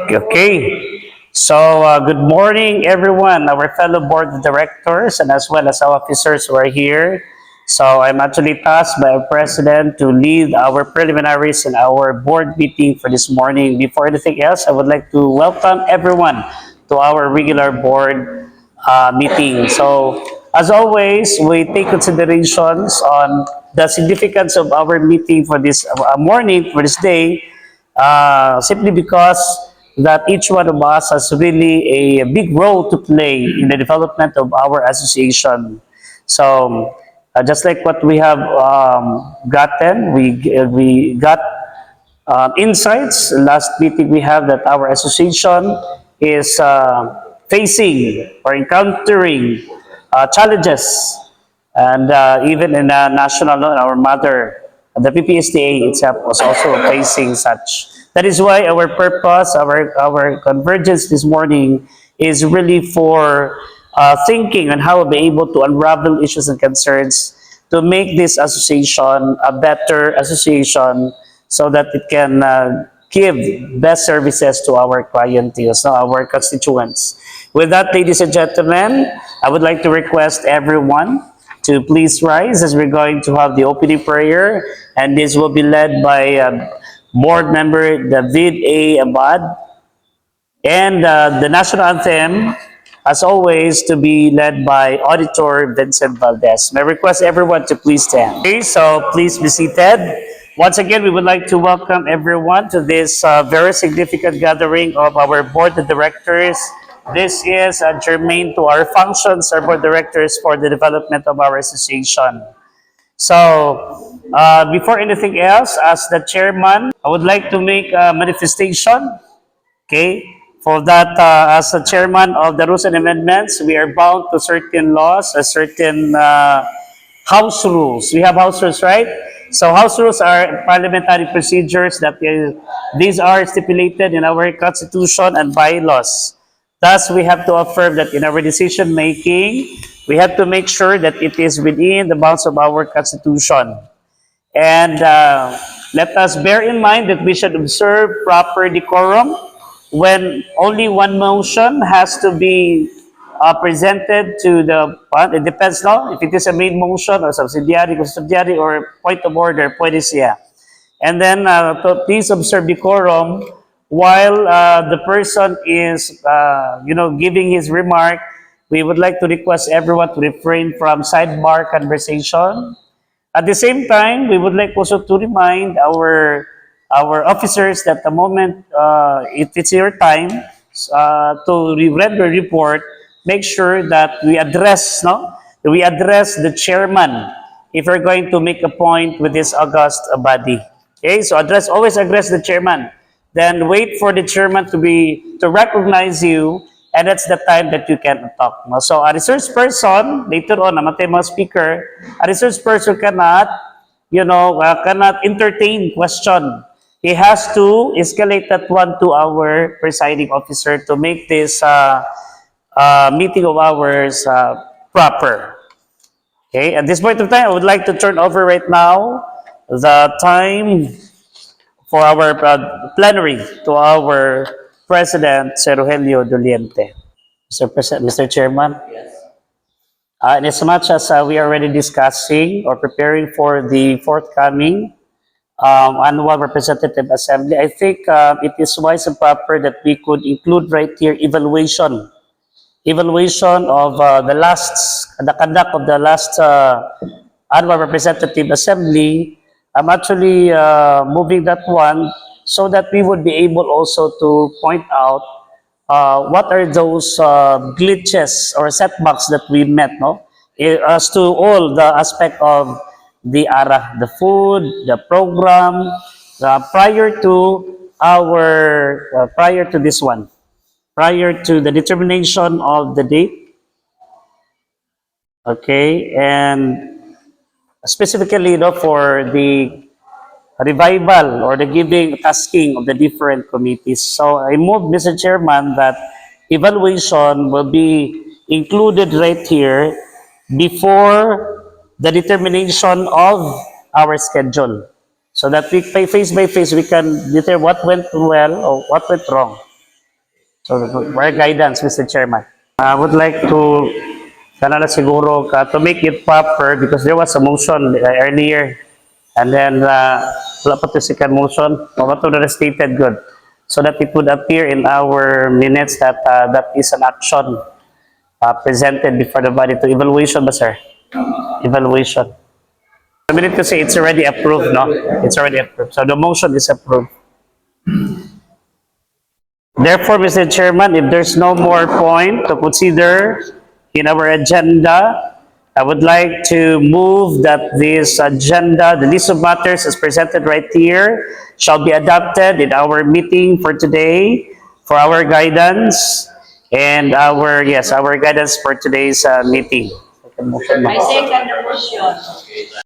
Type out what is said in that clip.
Okay. So, good morning, everyone, our fellow board of directors, and as well as our officers who are here. So, I'm actually tasked by our president to lead our preliminaries in our board meeting for this morning. Before anything else, I would like to welcome everyone to our regular board meeting. So, as always, we take considerations on the significance of our meeting for this morning, for this day, simply because that each one of us has really a big role to play in the development of our association. So, just like what we have gotten, we got insights. Last meeting we have that our association is facing or encountering challenges, and even in national law, our mother, the PPSTA itself was also facing such. That is why our purpose, our convergence this morning is really for thinking on how we'll be able to unravel issues and concerns to make this association a better association so that it can give best services to our clientele, so our constituents. With that, ladies and gentlemen, I would like to request everyone to please rise as we're going to have the opening prayer, and this will be led by board member David A. Abad, and the national anthem, as always, to be led by Auditor Vincent Valdez. May I request everyone to please stand. Okay, so please be seated. Once again, we would like to welcome everyone to this very significant gathering of our board of directors. This is germane to our functions, our board of directors, for the development of our association. So, before anything else, as the chairman, I would like to make a manifestation. Okay? For that, as the chairman of the Rules and Amendments, we are bound to certain laws, a certain house rules. We have house rules, right? So house rules are parliamentary procedures that these are stipulated in our constitution and bylaws. Thus, we have to affirm that in our decision making, we have to make sure that it is within the bounds of our constitution. And let us bear in mind that we should observe proper decorum when only one motion has to be presented to the, it depends now, if it is a main motion or subsidiary or point of order, pwede siya. And then please observe decorum while the person is, giving his remark. We would like to request everyone to refrain from sidebar conversation. At the same time, we would like also to remind our officers that the moment it is your time to render report, make sure that we address the chairman if we're going to make a point with this august body. Okay, so always address the chairman. Then wait for the chairman to recognize you, and that's the time that you can talk. No? So a resource person, later on, namatay mga speaker, a resource person cannot entertain question. He has to escalate that one to our presiding officer to make this meeting of ours proper. Okay, at this point of time, I would like to turn over right now the time for our plenary to our President, Sir Rogelio Doliente. Mr. Chairman. Yes. And as much as we are already discussing or preparing for the forthcoming annual representative assembly, I think it is wise and proper that we could include right here evaluation of the conduct of the last annual representative assembly. I'm actually moving that one so that we would be able also to point out what are those glitches or setbacks that we met, no? As to all the aspect of the ARA, the food, the program, prior to this one, prior to the determination of the date. Okay, and specifically, for the revival or the giving tasking of the different committees. So I move, Mr. Chairman, that evaluation will be included right here before the determination of our schedule, so that we face by face we can determine what went well or what went wrong. So, for guidance, Mr. Chairman. I would like to, kanala siguro, to make it proper because there was a motion earlier. And then, wala pa to second motion. Wala to na stated good. So that it would appear in our minutes that that is an action presented before the body to evaluation ba, sir? Evaluation. I mean to say it's already approved, no? It's already approved. So the motion is approved. Therefore, Mr. Chairman, if there's no more point to consider in our agenda, I would like to move that this agenda, the list of matters as presented right here, shall be adopted in our meeting for today for our guidance and our, yes, our guidance for today's meeting. Second motion, ma'am. I second the motion.